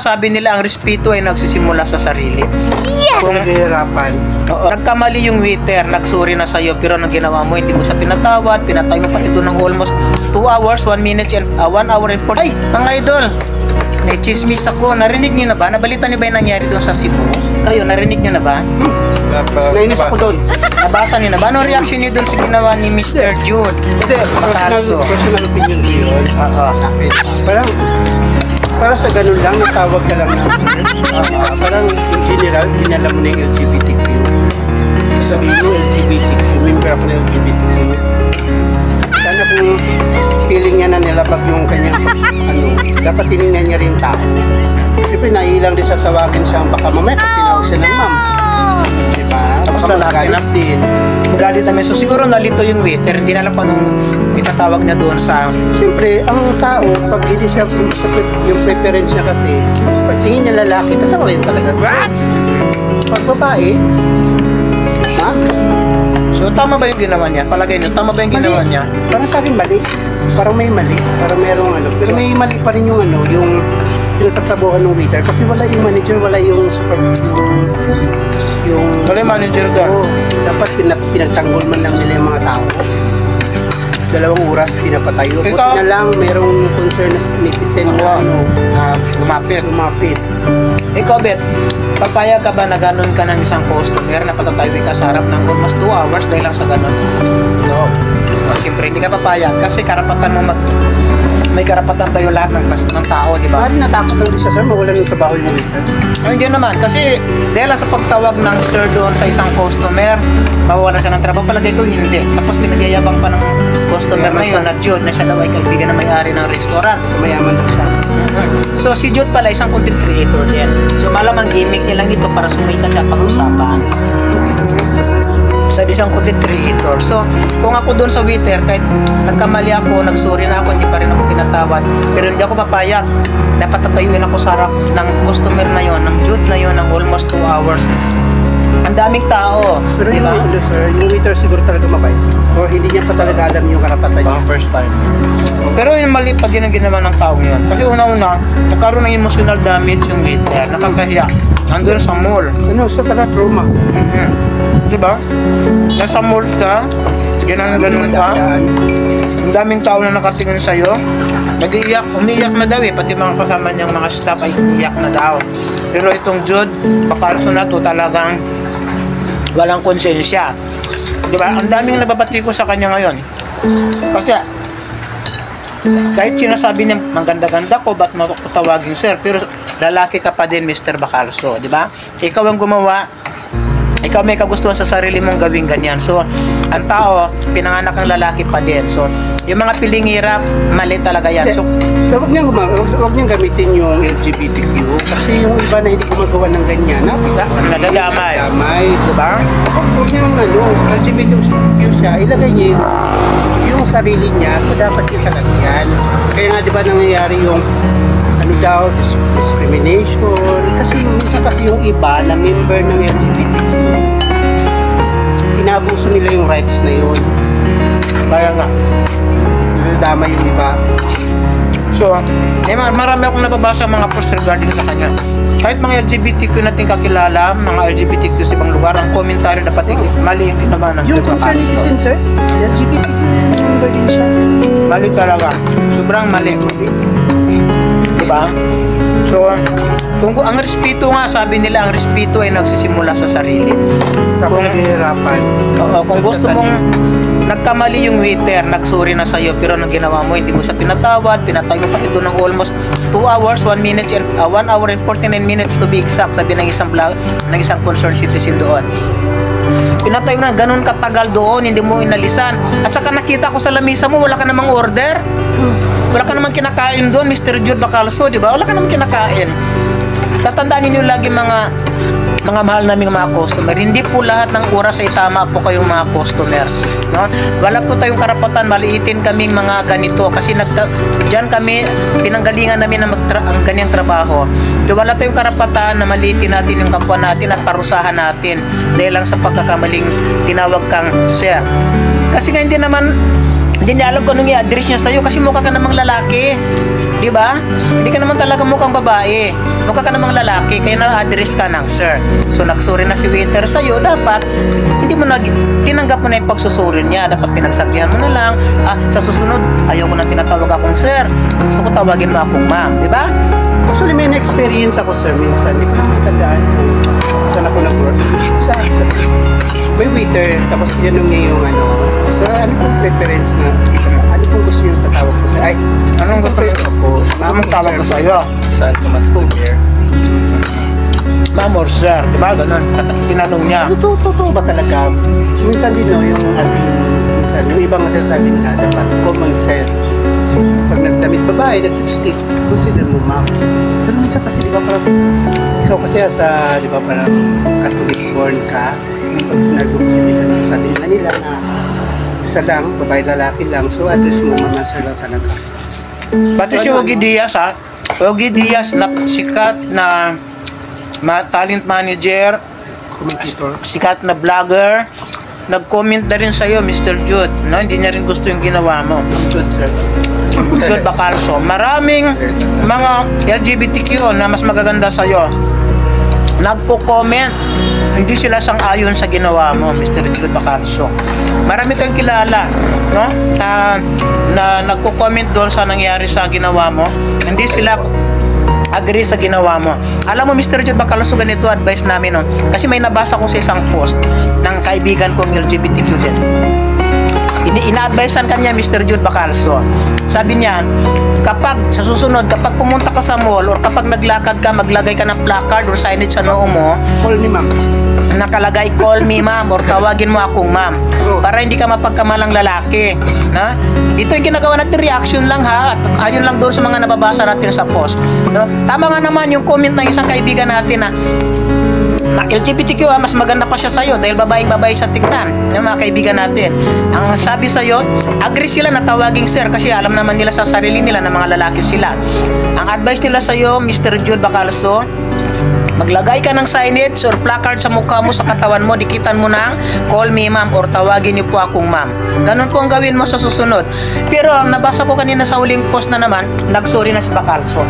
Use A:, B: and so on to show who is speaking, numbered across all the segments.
A: sabi nila ang respeto ay nagsisimula sa sarili.
B: Yes!
A: Kung
C: Naghihirapan.
A: nagkamali yung waiter, nagsuri na sa'yo, pero anong ginawa mo? Hindi mo siya pinatawad, pinatay mo pa ito ng almost 2 hours, 1 minute, and 1 hour and 4. Ay, mga idol! May chismis ako. Narinig niyo na ba? Nabalita niyo ba yung nangyari doon sa Cebu? Kayo, narinig niyo na ba?
C: Nainis ako doon.
A: Nabasa niyo na ba? Ano reaction niyo doon sa ginawa ni Mr. Jude?
C: Kasi personal opinion ko yun. Sa akin. Para sa ganun lang, natawag ka lang na. Parang in general, inalam mo na yung LGBTQ. Sabihin mo, LGBTQ, member ako ng LGBTQ. Sana kung feeling niya na nilabag yung kanyang dapat tinignan niya rin tao. Siyempre, naiilang din sa tawagin siya, baka mamaya pag tinawag siya ng ma'am. Diba?
A: Tapos
C: Baka
A: lalaki
C: magalit din.
A: Magalit namin. So siguro nalito yung waiter. Hindi na alam kung anong itatawag niya doon sa...
C: Siyempre, ang tao, pag hindi siya, yung preference niya kasi, pag tingin niya lalaki, tatawagin talaga. What? Pag babae, ha?
A: So tama ba yung ginawa niya? Palagay niyo, tama ba yung ginawa niya?
C: Parang sa akin mali. Parang may mali. Parang merong pero may mali pa rin yung yung pinagtatabuhan ng waiter. Kasi wala yung manager, wala yung
A: Wala yung manager doon.
C: Dapat pinagtanggol man lang nila yung mga tao. 2 oras pinapatayo. Buti
A: Ikaw?
C: na lang merong concern na netizen na lumapit.
A: Ikaw, Bet, papayag ka ba na ganun ka ng isang customer na patatayuin ka sa harap ng almost 2 hours dahil lang sa ganun? No. Siyempre, hindi ka papayag kasi karapatan mo may karapatan tayo lahat ng tao, di ba?
C: Parang natakot lang din siya, sir, mawalan ng trabaho yung waiter.
A: Ay, hindi naman. Kasi dahil lang sa pagtawag ng sir doon sa isang customer, mawawalan siya ng trabaho. Palagay ko, hindi. Tapos pinagyayabang pa ng customer na yun, na Jude, na siya daw ay kaibigan na may-ari ng restaurant.
C: Mayaman daw siya.
A: So, si Jude pala, isang content creator din. So, malamang gimmick niya lang ito para sumikat siya at pag-usapan. Sa isang content creator. So, kung ako doon sa waiter, kahit nagkamali ako, nagsuri na ako, hindi pa rin ako pinatawad, pero hindi ako papayag. Dapat tatayuin ako sa harap ng customer na yon, ng Jude na yon, ng almost 2 hours. Ang daming tao,
C: Pero
A: di ba?
C: yung waiter siguro talaga mabait. Or hindi niya pa talaga alam yung karapatan niya.
B: First time.
A: Pero yung mali pa din ang ginawa ng tao yun. Kasi una-una, nagkaroon ng emotional damage yung waiter, nakakahiya. Andun sa mall.
C: Sa trauma.
A: Diba? Nasa mall ka, ganun ka. Ang daming tao na nakatingin sa'yo. Nag-iiyak, umiiyak na daw pati mga kasama niyang mga staff ay iiyak na daw. Pero itong Jude, pakalso na to talagang walang konsensya. Diba? Ang daming nababati ko sa kanya ngayon. Kasi kahit sinasabi niya, maganda-ganda ko, ba't matawagin sir? Pero lalaki ka pa din, Mr. Bacalso, di ba? Ikaw ang gumawa, ikaw may kagustuhan sa sarili mong gawing ganyan. So, ang tao, pinanganak ng lalaki pa din. So, yung mga piling hirap, mali talaga yan. So,
C: wag niyang gamitin yung LGBTQ kasi yung iba na hindi gumagawa ng ganyan,
A: nadadamay.
C: Diba? Huwag niyang LGBTQ siya, ilagay niya yung sarili niya sa dapat niya sa lagyan. Kaya nga diba nangyayari yung discrimination kasi yung iba na member ng LGBTQ inabuso nila yung rights na yun.
A: Kaya nga,
C: dama yung iba.
A: so, marami akong nababasa mga post regarding sa kanya. Kahit mga LGBTQ natin kakilala, mga LGBTQ sa ibang lugar, ang komentaryo dapat mali yung ginawa ng
C: Yung concern citizen, sir, LGBTQ member din siya.
A: Mali talaga. Sobrang mali. Diba? So, kung ang respeto nga, sabi nila, ang respeto ay nagsisimula sa sarili.
C: Kung naghihirapan.
A: Oo, kung gusto mong nagkamali yung waiter, nagsuri na sa'yo, pero anong ginawa mo, hindi mo siya pinatawad, pinatay mo pa ito ng almost 2 hours, 1 minute, 1 hour and 49 minutes to be exact, sabi ng isang concerned citizen doon. Pinatay mo na ganun katagal doon, hindi mo inalisan. At saka nakita ko sa lamisa mo, wala ka namang order. Wala ka namang kinakain doon, Mr. Jude Bacalso, di ba? Wala ka namang kinakain. Tatandaan niyo lagi mga mahal naming mga customer, hindi po lahat ng oras ay tama po kayong mga customer, no? Wala po tayong karapatan maliitin kaming mga ganito kasi diyan kami pinanggalingan namin ang ganyang trabaho. So, wala tayong karapatan na maliitin natin yung kapwa natin at parusahan natin dahil lang sa pagkakamaling tinawag kang sir. Kasi nga hindi niya alam kung anong i-address niya sa'yo kasi mukha ka namang lalaki. Di ba? Hindi ka naman talaga mukhang babae. Mukha ka namang lalaki, kaya na-address ka ng sir. So, nagsorry na si waiter sa'yo, dapat, hindi mo tinanggap mo na yung pagsusuri niya. Dapat pinagsabihan mo na lang, sa susunod, ayaw ko na tinatawag akong sir. Gusto ko tawagin mo akong ma'am. Di ba?
C: Actually, may na-experience ako, sir, minsan. Hindi ko naman matandaan kung saan ako nag-work. May waiter, tapos tinanong niya yung ano, so ano pong preference na, ano pong gusto yung tatawag ko sa,
A: Anong gusto mo? Anong tawag ko sa'yo?
B: Saan ko mas familiar?
A: Ma'am or sir, di ba? Ganun. Tinanong niya.
C: Totoo ba talaga? Minsan din, no, yung ating, minsan, yung ibang nasasabi nila, dapat common sense. Pag nagdamit babae, nag-lipstick, consider mo ma'am. Pero minsan kasi, di ba, parang, ikaw kasi sa, di ba, parang Catholic born ka, pag sinabi mo kasi nila, nasasabi nila nila na isa lang, babae lalaki lang, so address mo ma'am sir lang talaga.
A: Pati si Ogie Diaz, ha? Ogie Diaz, na sikat na talent manager,
C: Commentator.
A: sikat na vlogger, nag-comment na rin sa'yo, Mr. Jude. No? Hindi niya rin gusto yung ginawa mo.
C: Good sir.
A: Jude Bacalso. Maraming mga LGBTQ na mas magaganda sa'yo. Nagko-comment. Hindi sila sang-ayon sa ginawa mo, Mr. Jude Bacalso. Marami kang kilala, no? Na nagko-comment doon sa nangyari sa ginawa mo. Hindi sila agree sa ginawa mo. Alam mo, Mr. Jude Bacalso, ganito advice namin, no? Kasi may nabasa ko sa isang post ng kaibigan kong LGBTQ din. Ina-advisean kanya, Mr. Jude Bacalso. Sabi niya, kapag sa susunod, kapag pumunta ka sa mall or kapag naglakad ka, maglagay ka ng placard or signage sa noo mo,
C: Call me ma'am.
A: nakalagay, call me ma'am or tawagin mo akong ma'am, para hindi ka mapagkamalang lalaki, na ito yung ginagawa natin, reaction lang ha, at ayon lang doon sa mga nababasa natin sa post, no? Tama nga naman yung comment ng isang kaibigan natin na LGBTQ, mas maganda pa siya sa'yo dahil babaeng-babae sa tingnan ng mga kaibigan natin. Ang sabi sa'yo, agree sila na tawaging sir kasi alam naman nila sa sarili nila na mga lalaki sila. Ang advice nila sa'yo, Mr. Jude Bacalso, maglagay ka ng signage or placard sa mukha mo, sa katawan mo, dikitan mo ng call me ma'am or tawagin niyo po akong ma'am. Ganun po ang gawin mo sa susunod. Pero ang nabasa ko kanina sa huling post na naman, nagsorry na si Bacalso.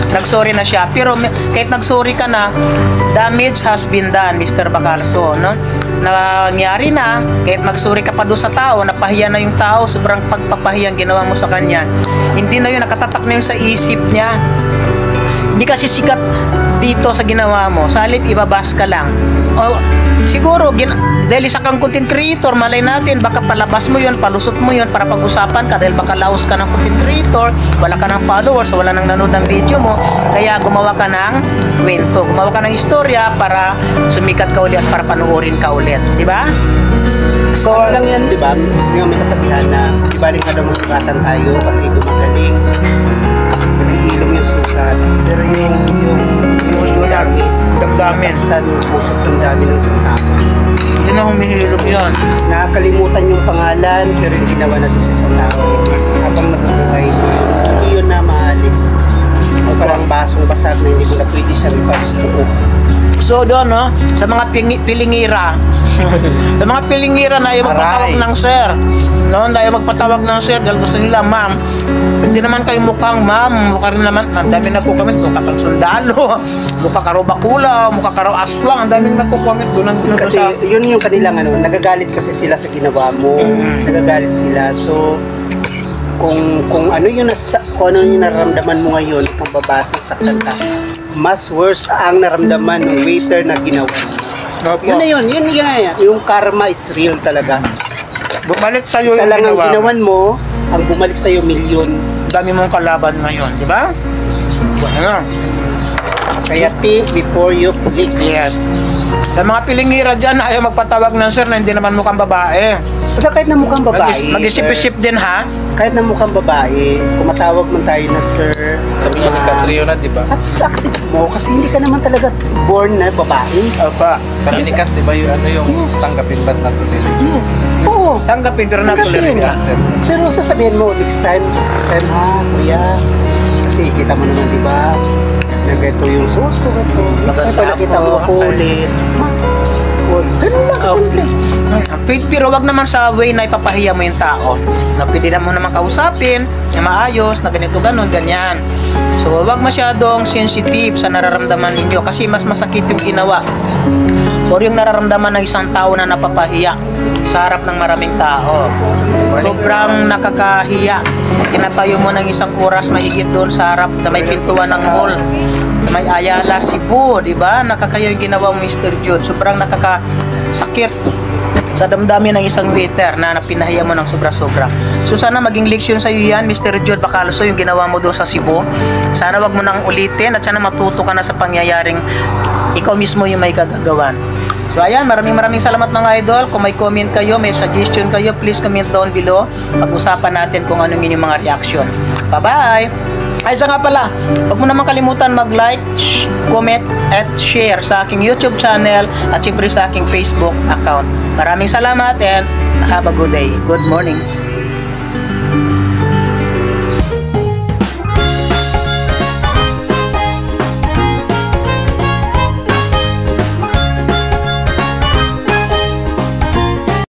A: Nagsorry na siya. Pero kahit nagsorry ka na, damage has been done, Mr. Bacalso, no? Nangyari na, kahit magsorry ka pa doon sa tao, napahiya na yung tao, sobrang pagpapahiyang ginawa mo sa kanya. Hindi na yun, nakatatak na yun sa isip niya. Hindi kasi sikat dito sa ginawa mo, sa halip ibabas ka lang. O siguro dahil isa kang content creator, malay natin baka palabas mo yun, palusot mo yun para pag-usapan ka dahil baka laos ka ng content creator, wala ka ng followers, wala nang nanood ng video mo, kaya gumawa ka ng kwento, gumawa ka ng istorya para sumikat ka ulit at para panuorin ka ulit, di ba?
C: So, lang yan, di ba? Yung may kasabihan na, di ba rin ka daw magsugatan tayo kasi gumagaling. Nagihilom yung sugat. Pero yung
A: damdamin.
C: Saktan yung pusok damdamin ng sugat.
A: Hindi na humihilom yan.
C: Nakakalimutan yung pangalan pero yung ginawa natin sa isang tao. Habang nabubuhay, hindi yun na maalis. O parang basong basag na hindi mo na pwede siyang ipagpuo.
A: So doon, no, sa mga pilingira, sa mga pilingira na ayaw magpatawag ng sir, no, ayaw magpatawag ng sir dahil gusto nila ma'am, hindi naman kayo mukhang ma'am, mukha rin naman, ang dami nagko-comment, mukha kang sundalo, mukha ka raw bakula, mukha ka raw aswang, ang dami nagko-comment doon.
C: Kasi yun yung kanilang ano, nagagalit kasi sila sa ginawa mo, nagagalit sila, so kung ano yung nararamdaman mo ngayon kung babasa sa kanta, mas worse ang naramdaman ng waiter na ginawa mo. Yun na yun, yung karma is real talaga.
A: Bumalik sa'yo
C: Isa
A: yung
C: lang ang
A: ginawa.
C: ginawan mo, ang bumalik sa'yo milyon.
A: Dami mong kalaban ngayon, di ba? Ano?
C: Kaya think before you click.
A: Yes. Sa mga pilingira dyan, ayaw magpatawag ng sir na hindi naman mukhang babae.
C: Kasi kahit na mukhang babae,
A: Mag-isip-isip din ha.
C: kahit na mukhang babae, kung matawag man tayo na sir,
B: Sabi niya ni Catrio na, di ba?
C: at accept mo kasi hindi ka naman talaga born na babae.
A: Apa.
B: Sabi ni Kat, di ba yung ano yung
C: Yes.
B: tanggapin ba't natin nila?
C: Yes. Oo.
A: Tanggapin pero natuloy
C: Tanggapin.
A: ka.
C: Pero sasabihin mo, next time ha, kuya, kasi kita mo naman, di ba, na ganito yung suot ko, ganito. Next time,
A: Maganda
C: pag nakita
A: ako.
C: mo ako ulit,
A: Ganun lang kasimple. Pero wag naman sa way na ipapahiya mo yung tao. Na pwede na mo naman kausapin, na maayos, na ganito, ganun, ganyan. So, wag masyadong sensitive sa nararamdaman ninyo kasi mas masakit yung ginawa or yung nararamdaman ng isang tao na napapahiya sa harap ng maraming tao. Sobrang nakakahiya. Tinatayo mo ng isang oras mahigit doon sa harap na may pintuan ng mall. May Ayala, Cebu, di ba? Nakakayo yung ginawa mo, Mr. Jude. Sobrang nakakasakit sa damdamin ng isang waiter na pinahiya mo ng sobra-sobra. So sana maging leksyon sa iyo yan, Mr. Jude Bacalso, yung ginawa mo doon sa Cebu. Sana wag mo nang ulitin at sana matuto ka na sa pangyayaring ikaw mismo yung may kagagawan. So ayan, maraming salamat mga idol. Kung may comment kayo, may suggestion kayo, please comment down below. Pag-usapan natin kung anong inyong mga reaction. Bye-bye! Ay, isa nga pala, huwag mo naman kalimutan mag-like, comment, at share sa aking YouTube channel at syempre sa aking Facebook account. Maraming salamat and have a good day. Good morning.